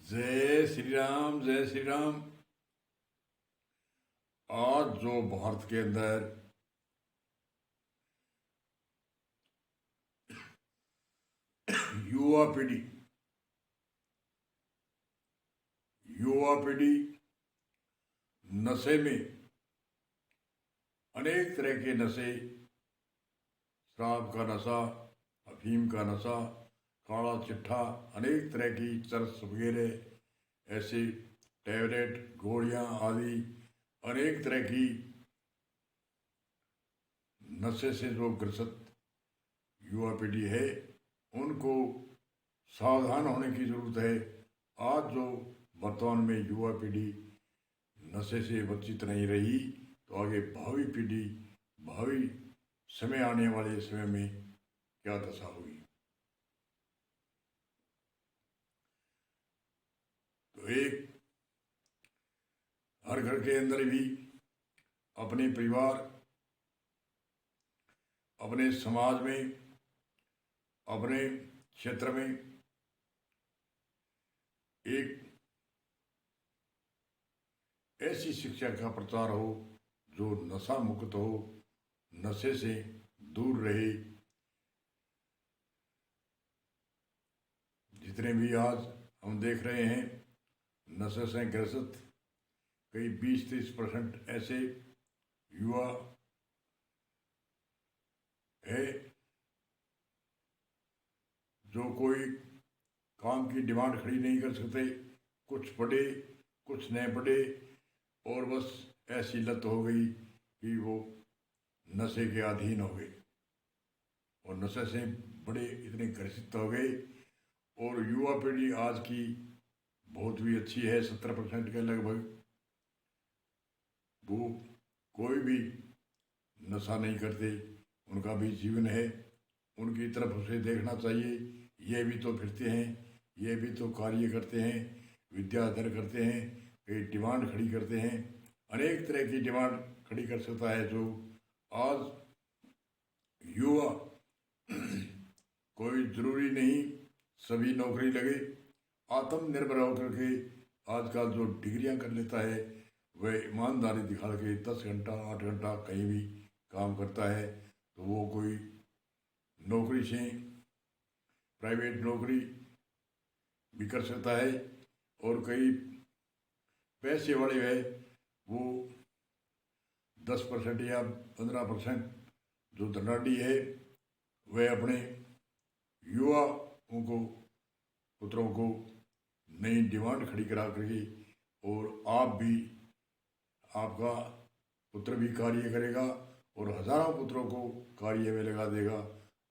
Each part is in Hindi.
जय श्री राम, जय श्री राम। आज जो भारत के अंदर युवा पीढ़ी नशे में, अनेक तरह के नशे, शराब का नशा, अफीम का नशा, काला चिट्ठा, अनेक तरह की चरस वगैरह ऐसे टैबलेट, गोलियां आदि अनेक तरह की नशे से जो ग्रसित युवा पीढ़ी है, उनको सावधान होने की ज़रूरत है। आज जो वर्तमान में युवा पीढ़ी नशे से वंचित नहीं रही, तो आगे भावी पीढ़ी, भावी समय, आने वाले समय में क्या दशा होगी। तो एक हर घर के अंदर भी अपने परिवार, अपने समाज में, अपने क्षेत्र में एक ऐसी शिक्षा का प्रचार हो जो नशा मुक्त हो, नशे से दूर रहे। जितने भी आज हम देख रहे हैं नशे से ग्रसित, कई 20-30% ऐसे युवा है जो कोई काम की डिमांड खड़ी नहीं कर सकते, कुछ पढ़े कुछ नहीं पढ़े, और बस ऐसी लत हो गई कि वो नशे के अधीन हो गए और नशे से बड़े इतने ग्रसित हो गए। और युवा पीढ़ी आज की बहुत भी अच्छी है, 70% के लगभग। वो कोई भी नशा नहीं करते, उनका भी जीवन है, उनकी तरफ उसे देखना चाहिए। ये भी तो फिरते हैं, ये भी तो कार्य करते हैं, विद्याधर करते हैं, कई डिमांड खड़ी करते हैं, अनेक तरह की डिमांड खड़ी कर सकता है। जो आज युवा कोई जरूरी नहीं सभी नौकरी लगे, आत्मनिर्भर होकर के आजकल जो डिग्रियां कर लेता है वह ईमानदारी दिखा के 10 घंटा 8 घंटा कहीं भी काम करता है, तो वो कोई नौकरी से, प्राइवेट नौकरी भी कर सकता है। और कई पैसे वाले है, वो 10% या 15% जो धनाढ़ी है, वह अपने युवाओं को, पुत्रों को नई डिमांड खड़ी करा करके, और आप भी, आपका पुत्र भी कार्य करेगा और हजारों पुत्रों को कार्य में लगा देगा,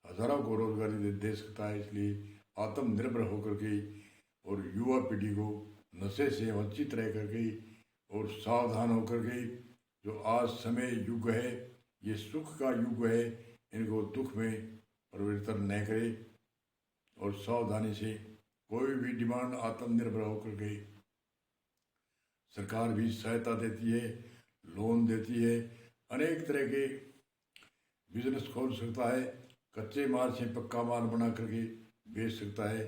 हजारों को रोजगारी दे सकता है। इसलिए आत्मनिर्भर होकर के और युवा पीढ़ी को नशे से वंचित रह करके और सावधान होकर के, जो आज समय युग है, ये सुख का युग है, इनको दुख में परिवर्तन न करे और सावधानी से कोई भी डिमांड आत्मनिर्भर होकर के, सरकार भी सहायता देती है, लोन देती है, अनेक तरह के बिजनेस खोल सकता है, कच्चे माल से पक्का माल बना करके बेच सकता है।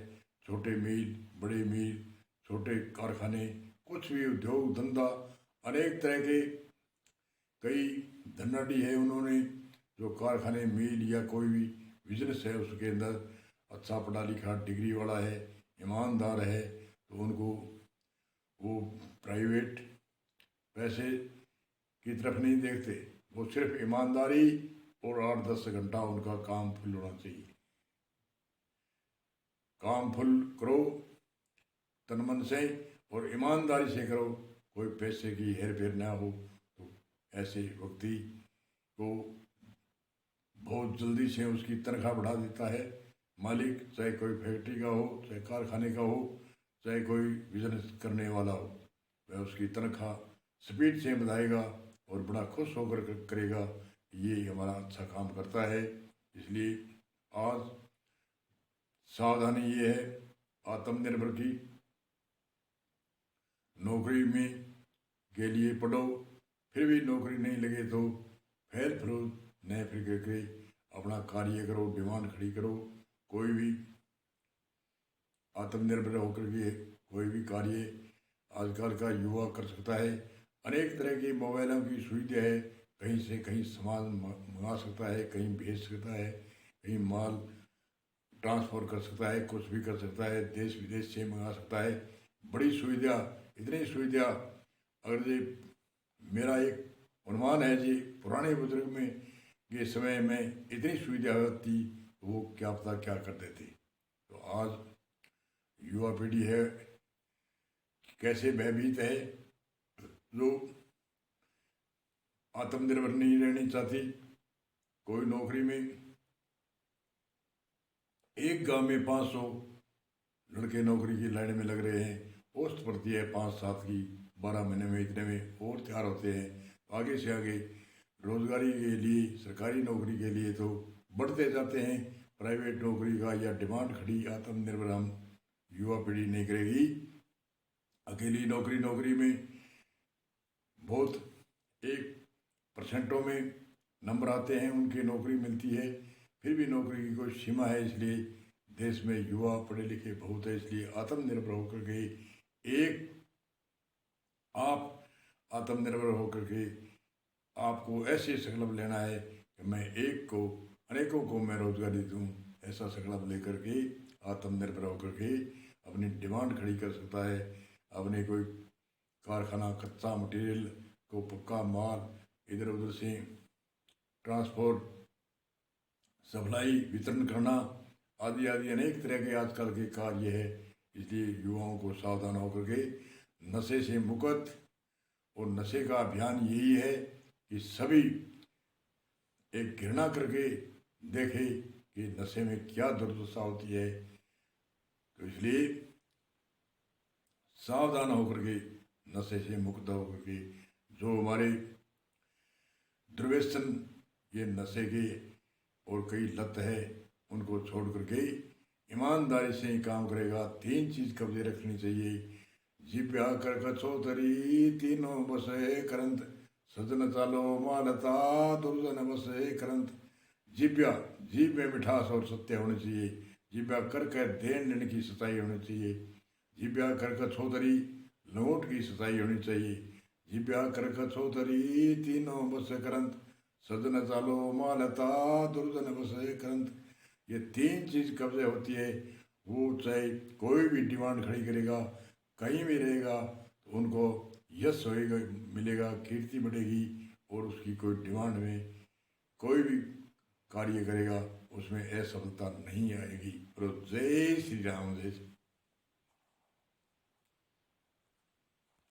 छोटे मील, बड़े मील, छोटे कारखाने, कुछ भी उद्योग धंधा, अनेक तरह के कई धनाढ़ी है, उन्होंने जो कारखाने, मील या कोई भी बिजनेस है उसके अंदर अच्छा पढ़ा लिखा डिग्री वाला है, ईमानदार है, तो उनको वो प्राइवेट पैसे की तरफ नहीं देखते, वो सिर्फ ईमानदारी और 8-10 घंटा उनका काम फुल होना चाहिए। काम फुल करो तन मन से और ईमानदारी से करो, कोई पैसे की हेर फेर ना हो, तो ऐसे व्यक्ति को बहुत जल्दी से उसकी तनख्वाह बढ़ा देता है मालिक, चाहे कोई फैक्ट्री का हो, चाहे कारखाने का हो, चाहे कोई बिजनेस करने वाला हो, वह उसकी तनख्वाह स्पीड से बढ़ाएगा और बड़ा खुश होकर करेगा, ये हमारा अच्छा काम करता है। इसलिए आज सावधानी ये है आत्मनिर्भर की, नौकरी में के लिए पढ़ो, फिर भी नौकरी नहीं लगे तो फैल फरूद न फिर करके अपना कार्य करो, डिमांड खड़ी करो, कोई भी आत्मनिर्भर होकर के कोई भी कार्य आजकल का युवा कर सकता है। अनेक तरह की मोबाइलों की सुविधा है, कहीं से कहीं सामान मंगा सकता है, कहीं भेज सकता है, कहीं माल ट्रांसफ़र कर सकता है, कुछ भी कर सकता है, देश विदेश से मंगा सकता है। बड़ी सुविधा, इतनी सुविधा, अगर ये मेरा एक अनुमान है जी, पुराने बुजुर्ग में के समय में इतनी सुविधा होती तो वो क्या पता क्या करते थे। तो आज युवा पीढ़ी है कैसे भयभीत है, जो आत्मनिर्भर नहीं रहनी चाहती। कोई नौकरी में एक गांव में 500 लड़के नौकरी की लाइन में लग रहे हैं, पोस्ट पड़ती है 5-7 की, 12 महीने में इतने में और तैयार होते हैं। आगे से आगे रोजगारी के लिए, सरकारी नौकरी के लिए तो बढ़ते जाते हैं। प्राइवेट नौकरी का या डिमांड खड़ी आत्मनिर्भर हम युवा पीढ़ी नहीं करेगी। अकेली नौकरी में बहुत 1% में नंबर आते हैं, उनकी नौकरी मिलती है। फिर भी नौकरी की कोई सीमा है, इसलिए देश में युवा पढ़े लिखे बहुत है, इसलिए आत्मनिर्भर होकर के एक आप आत्मनिर्भर होकर के आपको ऐसे संकल्प लेना है कि मैं एक को अनेकों को मैं रोजगारी दूं। ऐसा संकल्प लेकर के आत्मनिर्भर होकर के अपनी डिमांड खड़ी कर सकता है। अपने कोई कारखाना, कच्चा मटेरियल को पक्का माल इधर उधर से ट्रांसपोर्ट, सप्लाई, वितरण करना आदि आदि अनेक तरह के आजकल के कार्य है। इसलिए युवाओं को सावधान होकर के नशे से मुक्त, और नशे का अभियान यही है कि सभी एक घृणा करके देखे कि नशे में क्या दुर्दशा होती है। तो इसलिए सावधान होकर के नशे से मुक्त होकर के जो हमारे दुर्व्यसन ये नशे के और कई लत है, उनको छोड़ करके ईमानदारी से ही काम करेगा। 3 चीज़ कब्जे रखनी चाहिए। जिप्या कर कछोतरी तीनों बसे करंत, सजन चालो मालता दुर्जन बसे करंत। जिप्या, जीभ में मिठास और सत्य होनी चाहिए। जिप्या कर देन लेने की सच्चाई होनी चाहिए। जिप्या कर कछोतरी लौट की सच्चाई होनी चाहिए। जिप्या कर कछोतरी तीनों बसे करंत, सजन चालो मालता दुर्जन बसे करंत। ये 3 चीज़ कब्जे होती है। वो चाहे कोई भी डिमांड खड़ी करेगा, कहीं भी रहेगा, तो उनको यश होएगा, मिलेगा, कीर्ति बढ़ेगी, और उसकी कोई डिमांड में कोई भी कार्य करेगा उसमें असफलता नहीं आएगी। और जय श्री राम, जय